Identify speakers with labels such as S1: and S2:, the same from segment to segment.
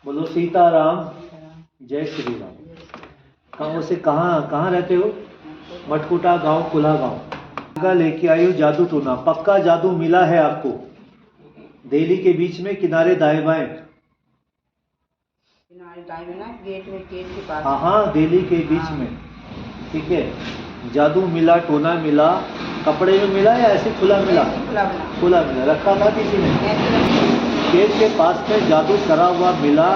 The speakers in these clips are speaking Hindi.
S1: बोलो सीताराम, जय श्री राम। कहाँ से कहाँ रहते हो? मटकुटा गांव, कुला गांव। लेके आई हो जादू टोना, पक्का जादू मिला है आपको। दिल्ली के बीच में किनारे दाएं बाएं।
S2: किनारे दाएं में ना, गेट के पास।
S1: हाँ, दिल्ली के बीच में। ठीक है, जादू मिला, टोना मिला। कपड़े में मिला या ऐसे खुला मिला? खुला मिला। रखा था किसी ने? गेट के पास में जादू करा हुआ मिला।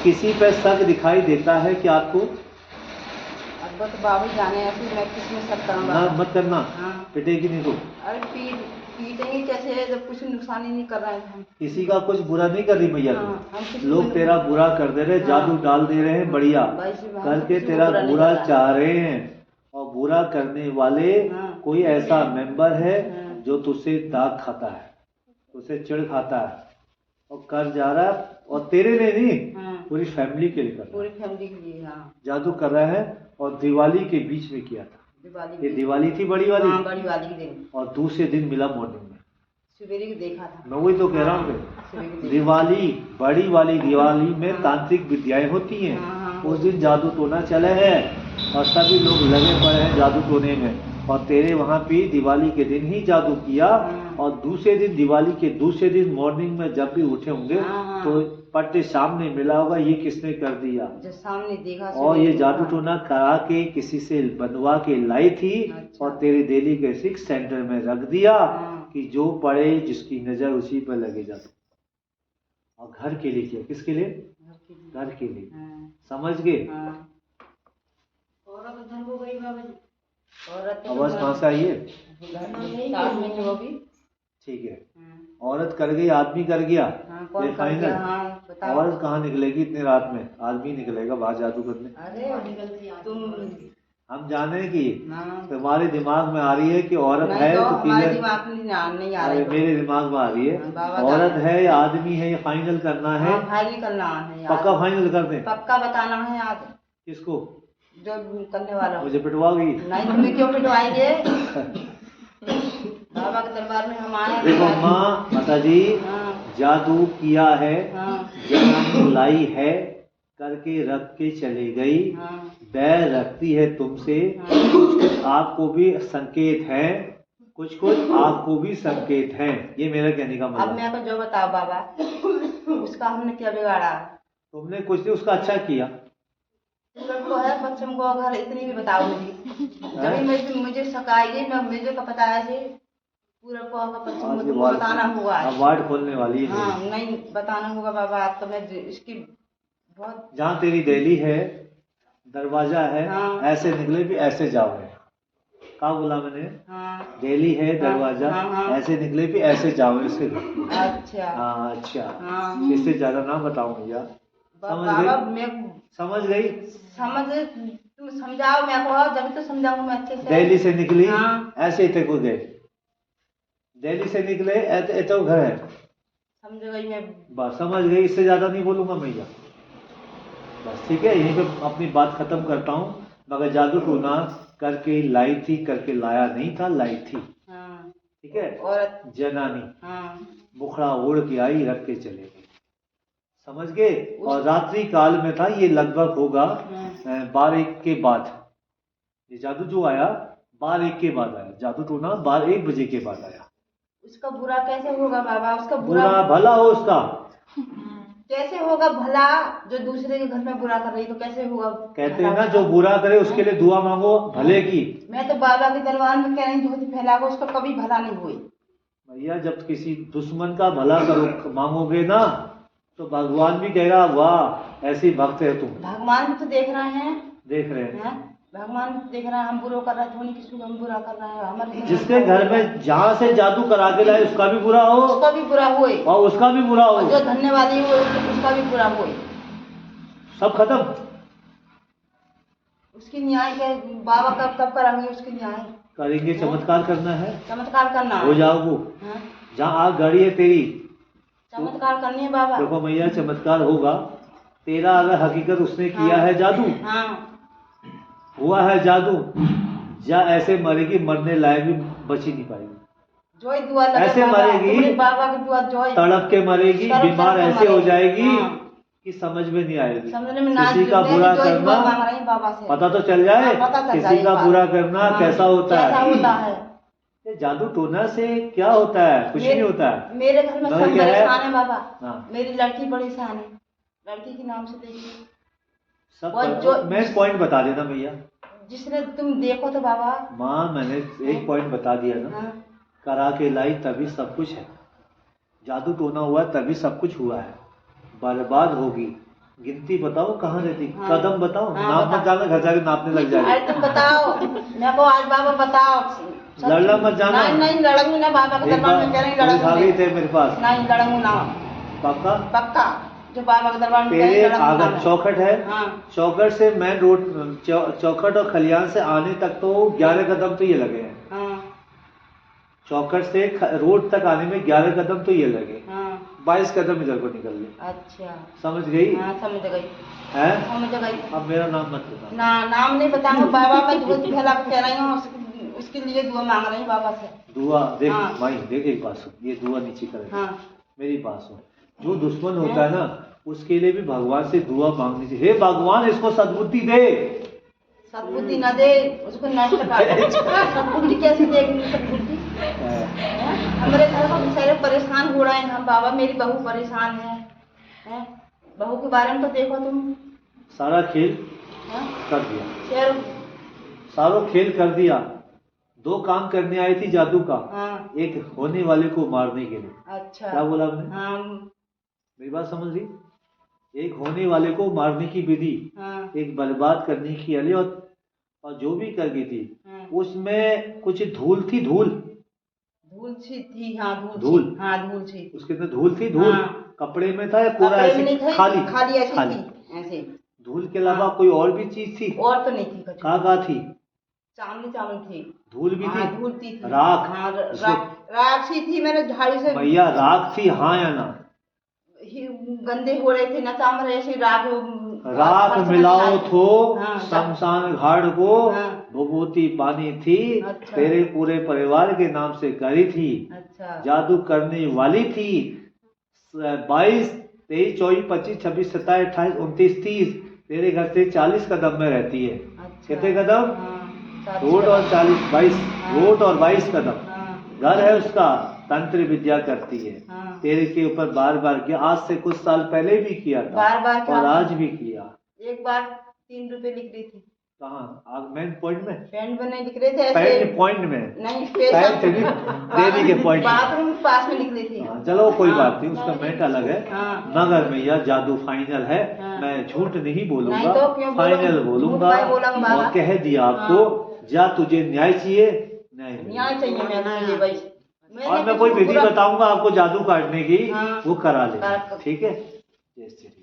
S1: किसी पे शक दिखाई देता है कि आपको?
S2: अब तो बाबू जाने, ऐसे मैं किसमें शक करूंगा?
S1: ना मत करना।
S2: हाँ।
S1: पिटेगी नहीं तो।
S2: अरे पीटेंगे कैसे जब कुछ नुकसान ही नहीं कर रहे हैं हम।
S1: किसी का कुछ बुरा नहीं कर रही मैया।
S2: हाँ,
S1: लोग तेरा बुरा कर दे रहे, जादू डाल दे रहे हैं, बढ़िया करके तेरा बुरा चाह रहे हैं। और बुरा करने वाले कोई ऐसा मेंबर है जो तुझसे दाग खाता है, तुझसे चिढ़ खाता है और कर जा रहा है। और तेरे लिए नहीं, पूरी फैमिली के लिए कर रहा है।
S2: पूरी फैमिली के लिए
S1: जादू कर रहा है। और दिवाली के बीच में किया था। ये दिवाली थी बड़ी वाली।
S2: बड़ी वाली के दिन।
S1: और दूसरे दिन मिला मॉर्निंग में।
S2: सवेरे को देखा था।
S1: मैं वही तो कह रहा हूँ। दिवाली, बड़ी वाली दिवाली में तांत्रिक विद्याएं होती हैं। उस दिन जादू टोना चले हैं और सभी लोग लगे पड़े हैं जादू टोने में। और तेरे वहाँ पे दिवाली के दिन ही जादू किया। और दूसरे दिन, दिवाली के दूसरे दिन मॉर्निंग में जब भी उठे होंगे तो पट्टे सामने मिला होगा, ये किसने कर दिया?
S2: जो सामने देखा।
S1: और ये जादू टोना करा के किसी से बनवा के लाई थी। अच्छा। और तेरे दिल्ली के सिक्स सेंटर में रख दिया कि जो पड़े जिसकी नजर उसी पर लगे जाते। और घर के लिए किया। किसके लिए? घर के लिए। समझ गए? आवाज कहाँ से आई है? ठीक है, औरत कर गई, आदमी कर गया। ये फाइनल। औरत कहाँ निकलेगी इतनी रात में? आदमी निकलेगा बाहर जादू करने।
S2: अरे तुम
S1: हम जाने की तुम्हारे दिमाग में आ रही है कि औरत है तो
S2: क्लियर। दिमाग में नहीं आ रही। मेरे
S1: दिमाग में आ रही है। औरत है या आदमी है, ये फाइनल करना है।
S2: फाइनल करना है।
S1: पक्का फाइनल कर दे।
S2: पक्का बताना है आज।
S1: किसको?
S2: जो करने वाला।
S1: मुझे पिटवाओगी?
S2: नहीं, तुम्हें क्यों पिटवाएंगे? बाबा के दरबार में हम आए।
S1: देखो माँ, माता जी, जादू किया है, जनानी लाई है, करके रख के चली गई। बैर रखती है तुमसे। कुछ आपको भी संकेत है, कुछ आपको भी संकेत है। ये मेरा कहने का मतलब।
S2: अब मैं को जो बताओ बाबा, उसका हमने क्या बिगाड़ा?
S1: तुमने कुछ नहीं, उसका अच्छा किया।
S2: को है बच्चों को घर इतनी भी बताओ मुझे। जब मुझे सकाएगी मैं, मुझे का पता है पूरा को बताना होगा।
S1: वार्ड खोलने वाली है।
S2: हाँ, नहीं बताना होगा बाबा। तो मैं इसकी बहुत।
S1: जहाँ तेरी दिल्ली है, दरवाजा है, ऐसे निकले भी ऐसे जाओ। कहा बोला मैंने? दिल्ली है दरवाजा, ऐसे निकले भी ऐसे जाओ इसके घर।
S2: अच्छा।
S1: हाँ अच्छा। इससे ज्यादा ना बताऊं भैया। समझ गई? समझ गई?
S2: तुम समझाओ मैं को, जब तो समझाऊंगा मैं अच्छे से।
S1: दिल्ली से निकली ऐसे थे को गए। दिल्ली से निकले तो घर है।
S2: समझ गई मैं।
S1: बस समझ गई, इससे ज्यादा नहीं बोलूंगा भैया। बस ठीक है, यहीं पे अपनी बात खत्म करता हूँ। मगर जादू टोना करके लाई थी, करके लाया नहीं था, लाई थी। ठीक है। और जनानी मुखड़ा ओढ़ के आई, रख के चले गए। समझ गए? और रात्रि काल में था, ये लगभग होगा 12-1 के बाद। ये जादू जो आया 12-1 के बाद आया। जादू टोना 12-1 बजे के बाद आया।
S2: उसका बुरा कैसे होगा बाबा? उसका
S1: बुरा भला हो उसका।
S2: कैसे होगा भला? जो दूसरे के घर में बुरा कर रही तो कैसे होगा?
S1: कहते हैं ना, जो बुरा करे उसके लिए दुआ मांगो भले की।
S2: मैं तो बाबा के दरबार में कह रही धोती फैलाओ, उसका कभी भला नहीं हुई।
S1: भैया जब किसी दुश्मन का भला करो मांगोगे ना, तो भगवान भी कहेगा वाह ऐसी भक्त है तुम।
S2: भगवान भी तो देख रहे हैं।
S1: देख रहे हैं।
S2: भगवान देख रहा है हम बुरा कर रहे हैं, धोनी किसी को हम बुरा कर रहे हैं। हमारे
S1: जिसके घर में जहाँ से जादू करा के लाए उसका भी बुरा हो,
S2: उसका भी बुरा होए,
S1: और उसका भी बुरा हो,
S2: जो धन्यवादी हो उसका भी बुरा होए।
S1: सब खत्म।
S2: उसकी न्याय के बाबा कब कराएंगे? उसकी न्याय
S1: करेंगे। चमत्कार करना है,
S2: चमत्कार करना
S1: हो जाओ। जहाँ आग गाड़ी है तेरी,
S2: चमत्कार करनी है बाबा।
S1: देखो भैया चमत्कार होगा तेरा। अगर हकीकत उसने किया है जादू, हुआ है जादू, जा ऐसे मरेगी, मरने लायक भी बच ही नहीं पाएगी।
S2: जो ही दुआ लगे
S1: ऐसे
S2: बाबा,
S1: मरेगी,
S2: तुम्हारे बाबा की दुआ जो ही
S1: तड़प के मरेगी,
S2: तड़प
S1: बीमार
S2: के
S1: ऐसे हो
S2: मरेगी।
S1: जाएगी
S2: हाँ।
S1: कि समझ में नहीं आएगी।
S2: समझने में ना
S1: किसी का
S2: मैं भी
S1: बुरा
S2: जो ही दुआ मांग
S1: करना
S2: रही हूँ बाबा से।
S1: पता तो चल जाए,
S2: हाँ, पता चल
S1: किसी
S2: जाए
S1: का
S2: बात।
S1: बुरा करना
S2: हाँ,
S1: कैसा होता
S2: कैसा
S1: है।
S2: होता है।
S1: ये जादू टोना से क्या होता है? कुछ नहीं होता है।
S2: मेरे घर में
S1: मगर
S2: सब
S1: क्या है?
S2: परेशान है बाबा।
S1: हाँ।
S2: मेरी लड़की परेशान है, लड़की के नाम से देखिए
S1: सब
S2: वो जो
S1: मैं पॉइंट बता देना भैया।
S2: जिसने तुम देखो तो बाबा।
S1: माँ मैंने एक पॉइंट बता दिया ना,
S2: हाँ।
S1: करा के लाई तभी सब कुछ है। जादू टोना हुआ तभी सब कुछ हुआ है। बर्बाद होगी। गिनती बताओ कहाँ रहती?
S2: हाँ।
S1: कदम बताओ।
S2: हाँ,
S1: नाप
S2: बता।
S1: मत जाना, घर जाके नापने लग जाएगा।
S2: अरे तुम बताओ, मैं को आज बाबा बताओ।
S1: लड़ना मत जाना।
S2: नहीं नहीं लड़ूंगी ना बाबा के
S1: एक
S2: दरबार
S1: बार
S2: में, कह रही
S1: पुलिस आ गई
S2: लड़ूंगी
S1: थे मेरे पास।
S2: नहीं लड़ूंगी ना।
S1: पक्का?
S2: पक्का जो बाबा के दरबार में कह रही
S1: तेरे
S2: लड़ूंगी ना
S1: आगे
S2: मैं।
S1: चौखट है।
S2: हाँ।
S1: चौखट से मेन रोड, चौखट और खलियान से आने तक तो 11 कदम तो ये लगे हैं।
S2: हाँ।
S1: चौखट से रोड तक आने में 11 कदम तो ये लगे।
S2: हाँ।
S1: 22 कदम इधर को निकल ले।
S2: अच्छा
S1: समझ गई?
S2: हाँ समझ गई।
S1: है?
S2: समझ गई।
S1: अब मेरा नाम मत बता।
S2: ना नाम नहीं बताऊंगा बाबा, मैं बहुत पहला कह रही हूँ उसके लिए दुआ मांग रही हूँ बाबा से।
S1: दुआ देख
S2: हाँ।
S1: माई, देख एक बात सुन, ये दुआ नीचे कर।
S2: हाँ।
S1: मेरी बात सुन, जो दुश्मन होता है ना उसके लिए भी भगवान से दुआ मांगनी चाहिए। हे भगवान इसको सद्बुद्धि दे।
S2: सद्बुद्धि न दे उसको नष्ट कर। सद्बुद्धि कैसे देगी? सद्बुद्धि हमारे घर में सारे परेशान हो रहे हैं हम बाबा, मेरी बहू परेशान है। बहू के बारे में तो देखो तुम।
S1: सारा खेल
S2: हाँ?
S1: कर दिया,
S2: शेर।
S1: सारो खेल कर दिया। 2 काम करने आई थी जादू का।
S2: हाँ।
S1: एक होने वाले को मारने के लिए।
S2: अच्छा
S1: क्या बोला आपने?
S2: हाँ।
S1: मेरी बात समझ ली? एक होने वाले को मारने की विधि,
S2: हाँ।
S1: एक बर्बाद करने की अली, और जो भी कर गई थी
S2: हाँ।
S1: उसमें कुछ धूल थी। धूल
S2: सी थी। हाँ
S1: धूल।
S2: हाँ धूल सी।
S1: उसके अंदर धूल थी। धूल
S2: हाँ।
S1: कपड़े में था या पूरा
S2: कपड़े में
S1: ऐसे
S2: नहीं था,
S1: खाली?
S2: खाली ऐसी
S1: खाली
S2: थी ऐसे।
S1: धूल के अलावा
S2: हाँ।
S1: कोई और भी चीज थी?
S2: और तो नहीं थी कुछ।
S1: कहाँ थी?
S2: चांदनी चावल थी।
S1: धूल भी
S2: हाँ,
S1: थी?
S2: धूल थी।
S1: राख?
S2: हाँ, राख सी थी। मैंने झाड़ू से
S1: भैया राख थी हाँ या ना?
S2: गंदे हो रहे थे ना चामर ऐसे राख
S1: मिलाओ तो
S2: हाँ,
S1: शमशान घाट को
S2: हाँ।
S1: भभूति पानी थी।
S2: अच्छा।
S1: तेरे पूरे परिवार के नाम से करी थी।
S2: अच्छा।
S1: जादू करने वाली थी। 22, 23, 24, 25, 26, 27, 28, 29, 30 तेरे घर से 40 कदम में रहती है।
S2: अच्छा।
S1: कितने कदम?
S2: हाँ,
S1: रोड और 40, 22
S2: हाँ।
S1: रोड और 22 कदम।
S2: हाँ।
S1: घर है उसका। तंत्र विद्या करती है।
S2: हाँ।
S1: तेरे के ऊपर बार बार किया। आज से कुछ साल पहले भी किया था।
S2: बार
S1: और आज भी किया।
S2: एक बार 3 रुपए लिख रही थी।
S1: कहाँ? मेन पॉइंट में?
S2: पेन में नहीं लिख रहे थे
S1: पैंट
S2: ऐसे।
S1: पॉइंट में
S2: नहीं
S1: देवी के पॉइंट में।
S2: बाथरूम के पास में लिख रही थी।
S1: चलो कोई
S2: हाँ,
S1: बात नहीं, उसका मैट अलग है।
S2: हाँ।
S1: मगर भैया जादू फाइनल है।
S2: हाँ।
S1: मैं झूठ नहीं बोलूंगा,
S2: नहीं तो क्यों
S1: फाइनल बोलूंगा। और कह दिया आपको, जा तुझे न्याय चाहिए,
S2: न्याय चाहिए मैं भाई।
S1: और मैं कोई विधि बताऊंगा आपको जादू काटने की,
S2: हाँ।
S1: वो करा ले। ठीक है? जय श्री